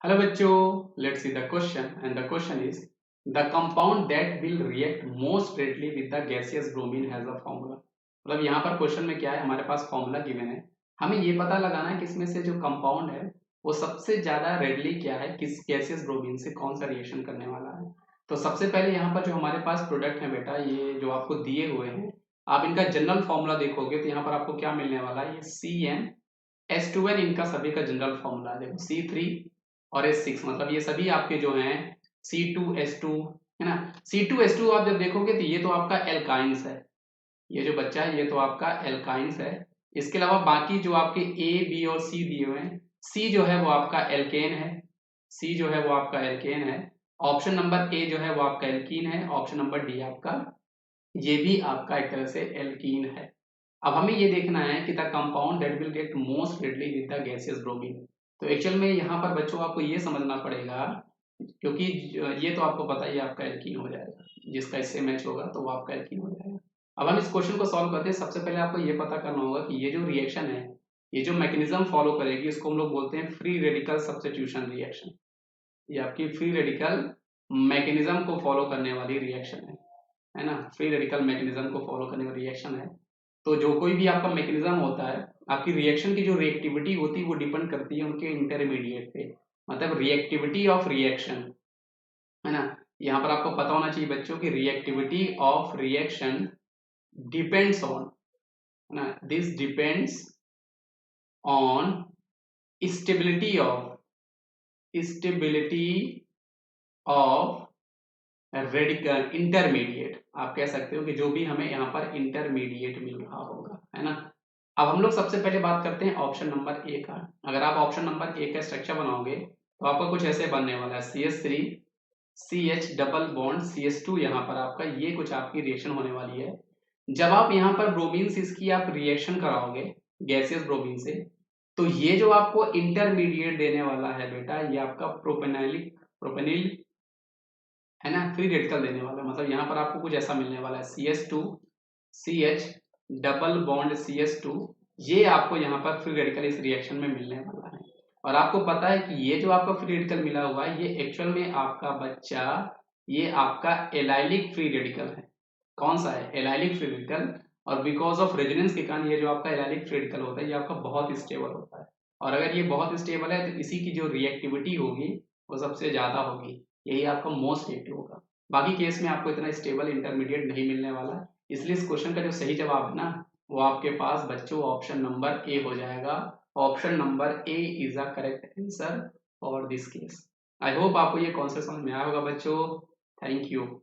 Hello बच्चों, let's see the question and the question is the compound that will react most readily with the gaseous bromine has a formula। मतलब यहाँ पर question में क्या है, हमारे पास फॉर्मूला गिवन है, हमें ये पता लगाना है कि इसमें से जो कंपाउंड है वो सबसे ज्यादा रेडली क्या है, किस गैसियस ब्रोमीन से कौन सा रिएक्शन करने वाला है। तो सबसे पहले यहाँ पर जो हमारे पास प्रोडक्ट है बेटा, ये जो आपको दिए हुए हैं, आप इनका जनरल फॉर्मूला देखोगे तो यहाँ पर आपको क्या मिलने वाला है, ये CnH2n इनका सभी का जनरल फॉर्मूला है। देखो C3 और H6 मतलब ये सभी आपके जो हैं C2H2 है ना। C2H2 आप जब देखोगे तो ये तो आपका एल्काइंस है, ये जो बच्चा है ये तो आपका एल्काइंस है। इसके अलावा बाकी जो आपके A B और C दिए हुए हैं, C जो है वो आपका एल्केन है, C जो है वो आपका एल्केन है। ऑप्शन नंबर A जो है वो आपका एल्कीन है, ऑप्शन नंबर D आपका ये भी आपका एक तरह से एल्कीन है। अब हमें ये देखना है कि the compound that will get most readily with the gaseous bromine. तो एक्चुअल में यहाँ पर बच्चों आपको ये समझना पड़ेगा, क्योंकि ये तो आपको पता ही है आपका एल्कीन हो जाएगा, जिसका इससे मैच होगा तो वो आपका एल्कीन हो जाएगा। अब हम इस क्वेश्चन को सॉल्व करते हैं। सबसे पहले आपको ये पता करना होगा कि ये जो रिएक्शन है, ये जो मैकेनिज्म फॉलो करेगी इसको हम लोग बोलते हैं फ्री रेडिकल सब्स्टिट्यूशन रिएक्शन। ये आपकी फ्री रेडिकल मैकेनिज्म को फॉलो करने वाली रिएक्शन है ना। फ्री रेडिकल मैकेनिज्म को फॉलो करने वाली रिएक्शन है। तो जो कोई भी आपका मैकेनिज्म होता है, आपकी रिएक्शन की जो रिएक्टिविटी होती है वो डिपेंड करती है उनके इंटरमीडिएट पे, मतलब रिएक्टिविटी ऑफ रिएक्शन, है ना। यहाँ पर आपको पता होना चाहिए बच्चों की reactivity of reaction depends on, है ना, this depends on stability of radical intermediate. आप कह सकते हो कि जो भी हमें यहाँ पर इंटरमीडिएट मिल रहा होगा, है ना। अब हम लोग सबसे पहले बात करते हैं ऑप्शन नंबर ए का। अगर आप ऑप्शन नंबर ए का स्ट्रक्चर बनाओगे तो आपका कुछ ऐसे बनने वाला है, CH3 CH double bond CH2, यहाँ पर आपका ये कुछ आपकी रिएक्शन होने वाली है। जब आप यहाँ पर ब्रोमीन से इसकी आप रिएक्शन कराओगे गैसियस ब्रोमीन से, तो ये जो आपको इंटरमीडिएट देने वाला है बेटा, ये आपका प्रोपेनिल है ना, फ्री रेडिकल देने वाला है। मतलब यहाँ पर आपको कुछ ऐसा मिलने वाला है, CH2 CH double bond CH2, ये आपको यहाँ पर फ्री रेडिकल इस रिएक्शन में मिलने वाला है। और आपको पता है कि ये जो आपका फ्री रेडिकल मिला हुआ है, ये एक्चुअल में आपका बच्चा, ये आपका एलाइलिक फ्री रेडिकल है। कौन सा है? Allylic free radical. और बिकॉज ऑफ रेजोनेंस के कारण ये जो आपका एलाइलिक फ्री रेडिकल होता है ये आपका बहुत स्टेबल होता है। और अगर ये बहुत स्टेबल है तो इसी की जो रिएक्टिविटी होगी वो सबसे ज्यादा होगी, यही आपका मोस्ट रिएक्टिव होगा। बाकी केस में आपको इतना स्टेबल इंटरमीडिएट नहीं मिलने वाला है। इसलिए इस क्वेश्चन का जो सही जवाब है ना, वो आपके पास बच्चों ऑप्शन नंबर ए हो जाएगा। Option number A is the correct answer for this case. I hope आपको ये कॉन्सेप्ट समझ में आया होगा बच्चों। Thank you.